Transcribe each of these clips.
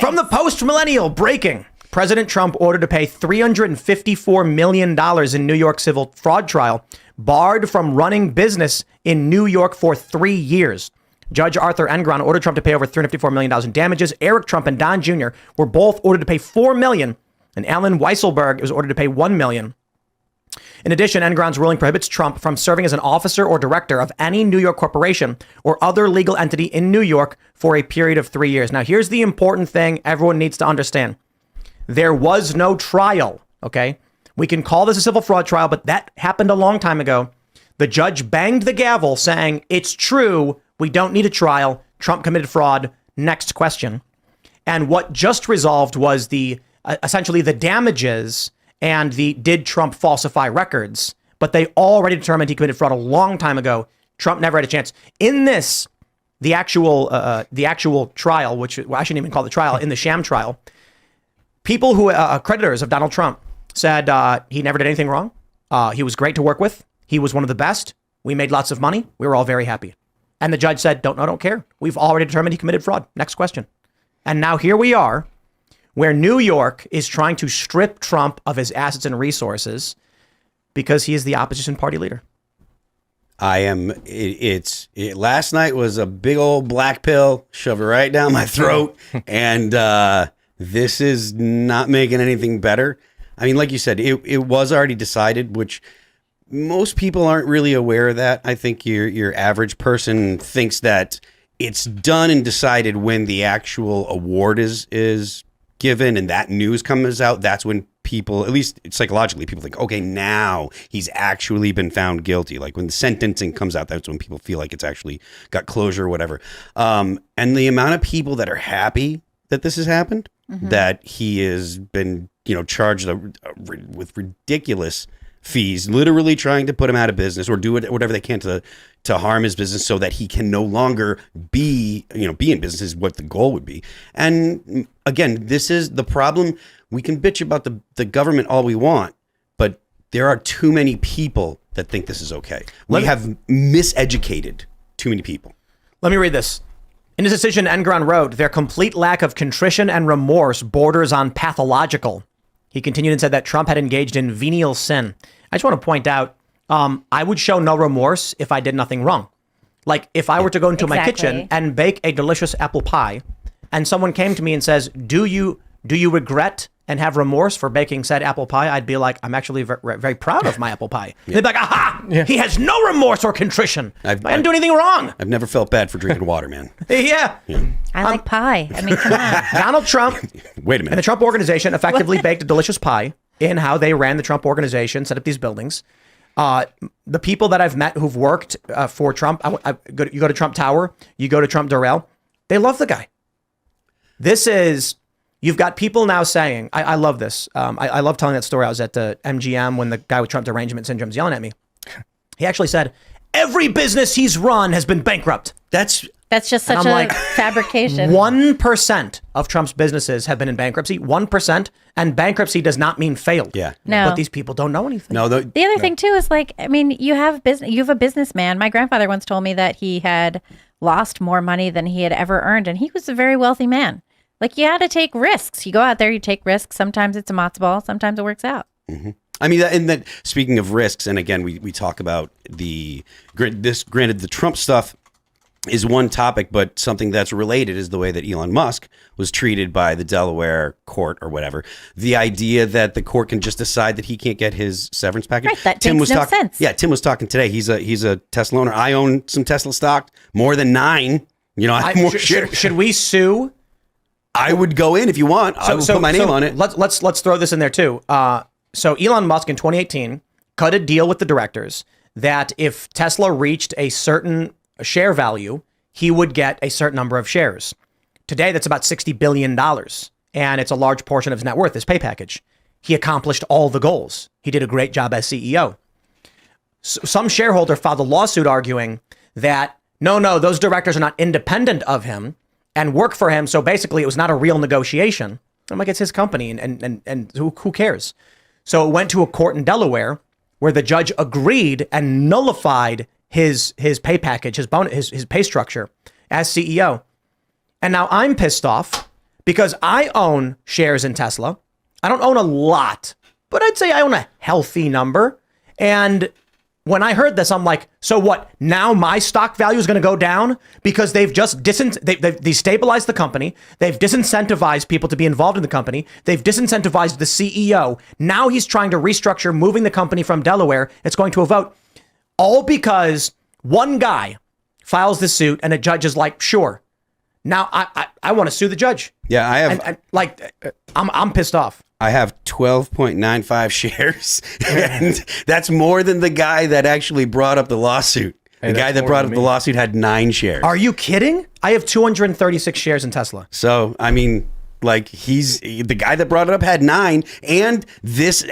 From the Post-Millennial, breaking. President Trump ordered to pay $354 million in New York civil fraud trial, barred from running business in New York for 3 years. Judge Arthur Engron ordered Trump to pay over $354 million in damages. Eric Trump and Don Jr. were both ordered to pay $4 million, and Alan Weisselberg was ordered to pay $1 million. In addition, Engron's ruling prohibits Trump from serving as an officer or director of any New York corporation or other legal entity in New York for a period of 3 years. Now, here's the important thing everyone needs to understand. There was no trial, okay? We can call this a civil fraud trial, but that happened a long time ago. The judge banged the gavel saying, it's true, we don't need a trial. Trump committed fraud. Next question. And what just resolved was the essentially the damages and the did Trump falsify records, but they already determined he committed fraud a long time ago. Trump never had a chance. In this, the actual trial, which I shouldn't even call the trial, in the sham trial, people who creditors of Donald Trump said he never did anything wrong. He was great to work with. He was one of the best. We made lots of money. We were all very happy. And the judge said, don't care. We've already determined he committed fraud. Next question. And now here we are, where New York is trying to strip Trump of his assets and resources because he is the opposition party leader. Last night was a big old black pill, shove it right down my throat. And this is not making anything better. I mean, like you said, it was already decided, which most people aren't really aware of that. I think your average person thinks that it's done and decided when the actual award is given and that news comes out. That's when people, at least psychologically, people think, okay, now he's actually been found guilty. Like when the sentencing comes out, that's when people feel like it's actually got closure or whatever. And the amount of people that are happy that this has happened, that he has been, charged with ridiculous fees, literally trying to put him out of business or do whatever they can to harm his business so that he can no longer be in business is what the goal would be. And again, this is the problem. We can bitch about the government all we want, but there are too many people that think this is okay. We have miseducated too many people. Let me read this. In his decision, Engron wrote, their complete lack of contrition and remorse borders on pathological. He continued and said that Trump had engaged in venial sin. I just want to point out, I would show no remorse if I did nothing wrong. Like if I were to go into my kitchen and bake a delicious apple pie and someone came to me and says, do you regret and have remorse for baking said apple pie? I'd be like, I'm actually very proud of my apple pie. Yeah. They'd be like, aha, he has no remorse or contrition. I didn't do anything wrong. I've never felt bad for drinking water, man. Yeah. I like pie. I mean, come on. Donald Trump Wait a minute. and the Trump organization effectively baked a delicious pie in how they ran the Trump organization, set up these buildings. The people that I've met who've worked for Trump, you go to Trump Tower, you go to Trump Durrell, they love the guy. You've got people now saying, I love this. I love telling that story. I was at the MGM when the guy with Trump derangement syndrome is yelling at me. He actually said, every business he's run has been bankrupt. That's just such a fabrication. 1% of Trump's businesses have been in bankruptcy. 1%. And bankruptcy does not mean failed. Yeah. No. But these people don't know anything. No. The other thing too is you have a businessman. My grandfather once told me that he had lost more money than he had ever earned. And he was a very wealthy man. Like, you had to take risks. You go out there, you take risks. Sometimes it's a matzo ball. Sometimes it works out. Mm-hmm. I mean, speaking of risks, and again, we talk about granted, the Trump stuff is one topic, but something that's related is the way that Elon Musk was treated by the Delaware court or whatever. The idea that the court can just decide that he can't get his severance package. Right, that makes no sense. Yeah, Tim was talking today. He's a Tesla owner. I own some Tesla stock, more than 9. I have more shares. Should we sue? I would go in if you want. I will put my name on it. Let's throw this in there too. So Elon Musk in 2018 cut a deal with the directors that if Tesla reached a certain share value, he would get a certain number of shares. Today, that's about $60 billion. And it's a large portion of his net worth, his pay package. He accomplished all the goals. He did a great job as CEO. Some shareholder filed a lawsuit arguing that, no, those directors are not independent of him and work for him. So basically, it was not a real negotiation. I'm like, it's his company, and who cares? So it went to a court in Delaware where the judge agreed and nullified his pay package, his bonus, his pay structure as CEO. And now I'm pissed off because I own shares in Tesla. I don't own a lot, but I'd say I own a healthy number. And when I heard this, I'm like, so what? Now my stock value is going to go down because they've just they've destabilized the company. They've disincentivized people to be involved in the company. They've disincentivized the CEO. Now he's trying to restructure, moving the company from Delaware. It's going to a vote. All because one guy files this suit and a judge is like, sure. Now I want to sue the judge. Yeah, I have. I'm pissed off. I have 12.95 shares, and that's more than the guy that actually brought up the lawsuit. The guy that brought up the lawsuit had 9 shares. Are you kidding? I have 236 shares in Tesla. So, I mean, like, he's the guy that brought it up had 9, and this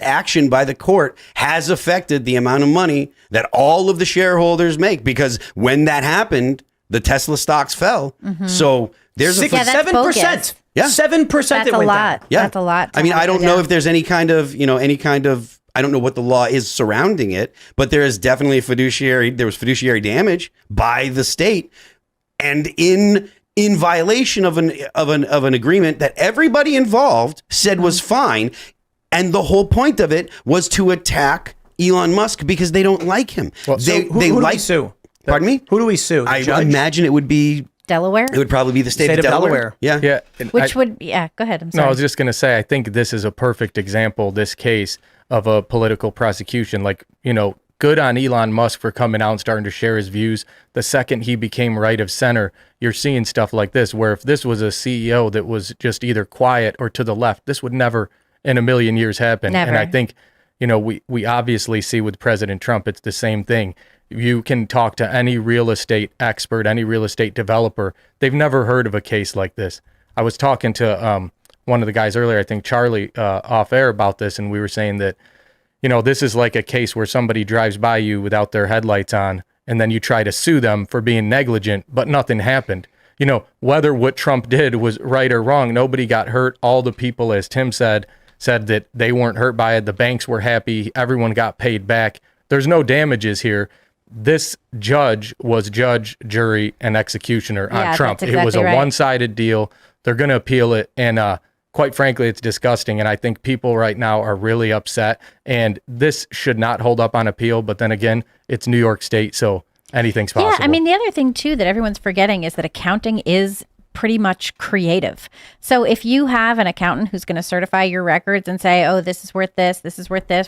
action by the court has affected the amount of money that all of the shareholders make, because when that happened, the Tesla stocks fell. So there's 7%. Yeah, 7%. That's a lot. Down. Yeah, that's a lot. I mean, I don't know if there's any kind of, I don't know what the law is surrounding it, but there is definitely there was fiduciary damage by the state, and in violation of an agreement that everybody involved said was fine, and the whole point of it was to attack Elon Musk because they don't like him. Well, who do we sue? Pardon me? Who do we sue? I imagine it would be Delaware. It would probably be the state of Delaware. Yeah. Yeah. Go ahead. I'm sorry. No, I was just going to say, I think this is a perfect example, this case, of a political prosecution. Like, good on Elon Musk for coming out and starting to share his views. The second he became right of center, you're seeing stuff like this, where if this was a CEO that was just either quiet or to the left, this would never in a million years happen. Never. And I think, we obviously see with President Trump, it's the same thing. You can talk to any real estate expert, any real estate developer. They've never heard of a case like this. I was talking to one of the guys earlier, I think Charlie, off air about this, and we were saying that, this is like a case where somebody drives by you without their headlights on, and then you try to sue them for being negligent, but nothing happened. Whether what Trump did was right or wrong, nobody got hurt. All the people, as Tim said that they weren't hurt by it. The banks were happy. Everyone got paid back. There's no damages here. This judge was judge, jury, and executioner on Trump. That's exactly it was a right. one-sided deal. They're going to appeal it. And quite frankly, it's disgusting. And I think people right now are really upset. And this should not hold up on appeal. But then again, it's New York State, so anything's possible. Yeah, I mean, the other thing, too, that everyone's forgetting is that accounting is pretty much creative. So if you have an accountant who's going to certify your records and say, oh, this is worth this,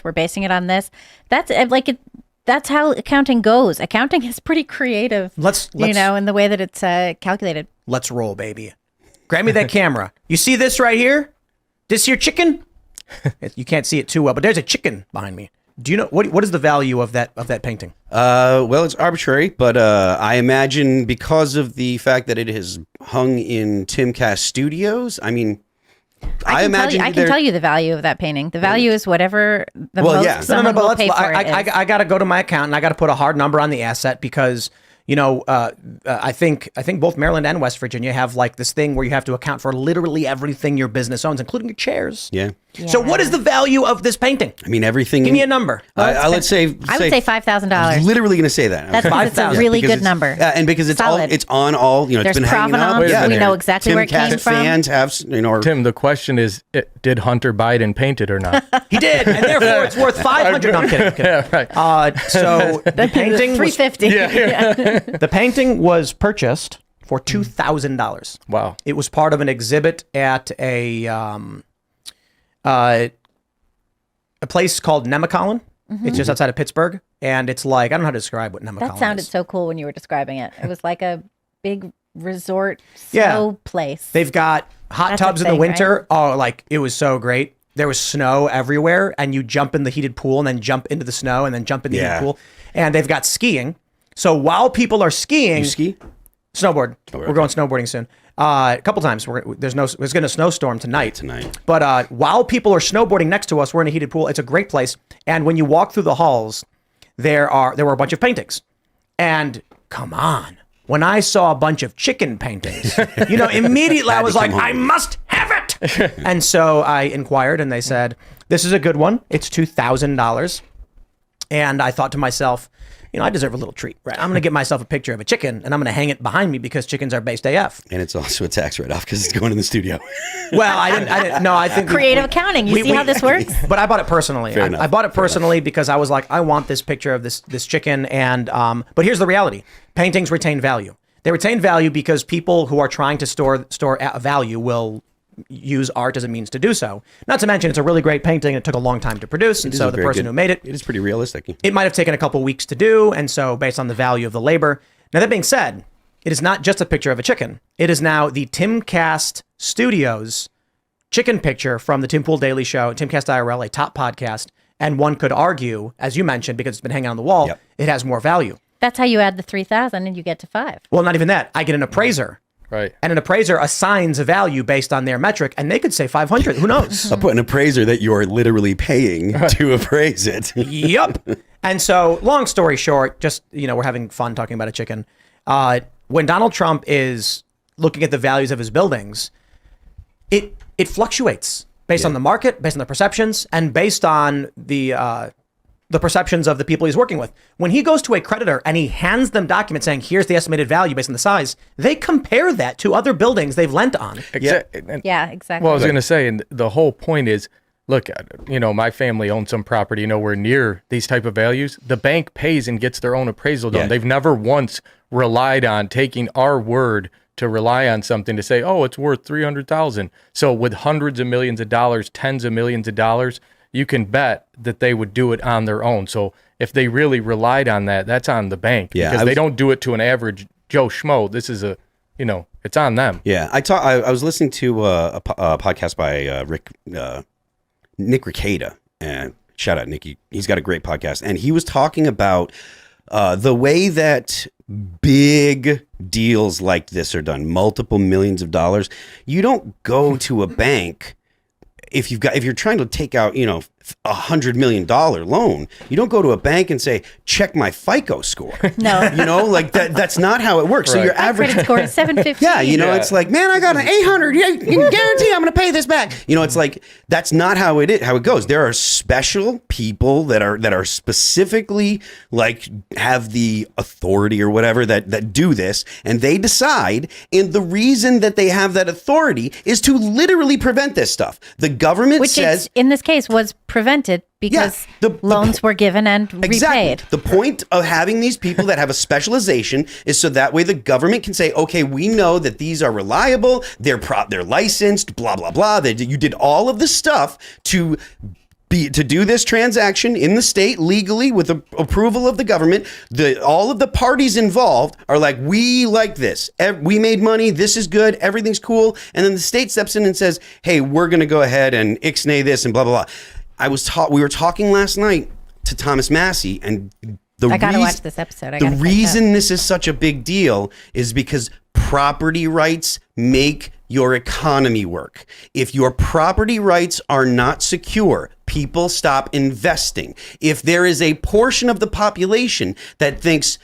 we're basing it on this, that's how accounting goes. Accounting is pretty creative, let's in the way that it's calculated. Let's roll, baby. Grab me that camera. You see this right here? This here chicken? You can't see it too well, but there's a chicken behind me. Do you know what is the value of that painting? Well, it's arbitrary, but I imagine because of the fact that it is hung in Timcast Studios, I mean, I can tell you the value of that painting. The value is whatever the most someone will pay for it is. I got to go to my account and I got to put a hard number on the asset because I think both Maryland and West Virginia have like this thing where you have to account for literally everything your business owns, including your chairs. Yeah. So what is the value of this painting? I mean, everything. Give me a number. Let's say. I would say $5,000. I was literally going to say that. That's a really good number. And because it's solid. It's on all. It's There's been hanging up. provenance. We know exactly where it came Timcast from. fans have. Tim, the question is, did Hunter Biden paint it or not? He did, and therefore it's worth $500. No, I'm kidding. Yeah, right. So the painting was $350. the painting was purchased for $2,000. Wow. It was part of an exhibit at a place called Nemacolin. It's just outside of Pittsburgh, and it's like I don't know how to describe what Nemacolin That sounded is. so cool when you were describing it. It was like a big resort snow place. They've got hot That's tubs a in the thing, winter. Right? Oh, like it was so great. There was snow everywhere, and you jump in the heated pool, and then jump into the snow, and then jump in the heated pool. And they've got skiing. So while people are skiing, You ski? Snowboard. We're going snowboarding soon. A couple times. There's going to a snowstorm tonight. But while people are snowboarding next to us, we're in a heated pool. It's a great place. And when you walk through the halls, there were a bunch of paintings. And come on, when I saw a bunch of chicken paintings, immediately I was like, I must have it. And so I inquired, and they said, this is a good one. It's $2,000. And I thought to myself, I deserve a little treat, right? I'm going to get myself a picture of a chicken and I'm going to hang it behind me because chickens are based AF. And it's also a tax write-off because it's going in the studio. Well, I didn't. No, I think Creative accounting. You see how this works? But I bought it personally. Fair enough. I bought it personally because I was like, I want this picture of this chicken. And but here's the reality: paintings retain value. They retain value because people who are trying to store value will use art as a means to do so. Not to mention, it's a really great painting. It took a long time to produce, and so the person who made it, it is pretty realistic. It might have taken a couple weeks to do, and so based on the value of the labor. Now that being said, it is not just a picture of a chicken. It is now the Timcast Studios chicken picture from the Tim Pool Daily Show, Timcast IRL, a top podcast. And one could argue, as you mentioned, because it's been hanging on the wall, it has more value. That's how you add the 3,000 and you get to 5. Well, not even that. I get an appraiser. Right. And an appraiser assigns a value based on their metric, and they could say 500. Who knows? I'll put an appraiser that you're literally paying to appraise it. Yep. And so, long story short, just, we're having fun talking about a chicken. When Donald Trump is looking at the values of his buildings, it fluctuates based on the market, based on the perceptions, and based on the perceptions of the people he's working with. When he goes to a creditor and he hands them documents saying, here's the estimated value based on the size, they compare that to other buildings they've lent on. Yeah, exactly. Well, I was going to say, and the whole point is, look, my family owns some property nowhere near these type of values. The bank pays and gets their own appraisal done. Yeah. They've never once relied on taking our word to rely on something to say, oh, it's worth 300,000. So with hundreds of millions of dollars, tens of millions of dollars, you can bet that they would do it on their own. So if they really relied on that, that's on the bank. Yeah, because they don't do it to an average Joe Schmo. This is it's on them. Yeah, I was listening to a podcast by Nick Ricada, and shout out Nicky. He's got a great podcast, and he was talking about the way that big deals like this are done, multiple millions of dollars. You don't go to a bank if you're trying to take out, $100 million loan, you don't go to a bank and say, check my FICO score. No. That's not how it works. Right. So your average credit score is 750. Yeah, it's like, man, I got an 800. You can guarantee I'm going to pay this back. It's like, how it goes. There are special people that are specifically like have the authority or whatever that do this, and they decide. And the reason that they have that authority is to literally prevent this stuff. The government Which says, in this case was prevented because loans were given and repaid. The point of having these people that have a specialization is so that way the government can say, okay, we know that these are reliable, they're licensed, blah, blah, blah. You did all of the stuff to do this transaction in the state legally with the approval of the government. All of the parties involved are like, we like this. We made money. This is good. Everything's cool. And then the state steps in and says, hey, we're going to go ahead and ixnay this and blah, blah, blah. We were talking last night to Thomas Massey, and I got to watch this episode. The reason this is such a big deal is because property rights make your economy work. If your property rights are not secure, people stop investing. If there is a portion of the population that thinks,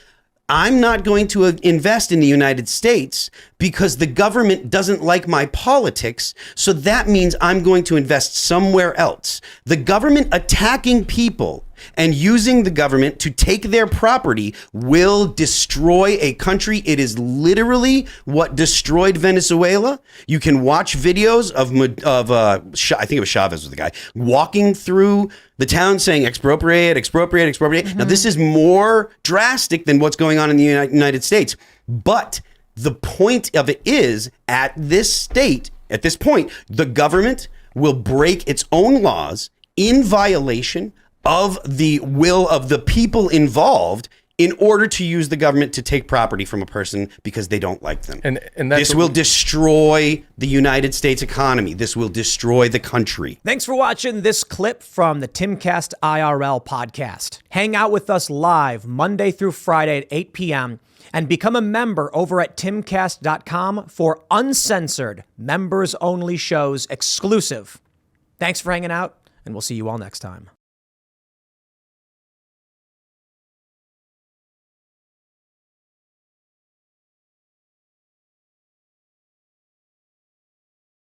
I'm not going to invest in the United States because the government doesn't like my politics, so that means I'm going to invest somewhere else. The government attacking people and using the government to take their property will destroy a country. It is literally what destroyed Venezuela. You can watch videos of I think it was Chavez was the guy, walking through the town saying expropriate, expropriate, expropriate. Mm-hmm. Now, this is more drastic than what's going on in the United States. But the point of it is, at this point, the government will break its own laws in violation of the will of the people involved in order to use the government to take property from a person because they don't like them. And this will destroy the United States economy. This will destroy the country. Thanks for watching this clip from the Timcast IRL podcast. Hang out with us live Monday through Friday at 8 p.m. and become a member over at timcast.com for uncensored, members-only shows exclusive. Thanks for hanging out, and we'll see you all next time.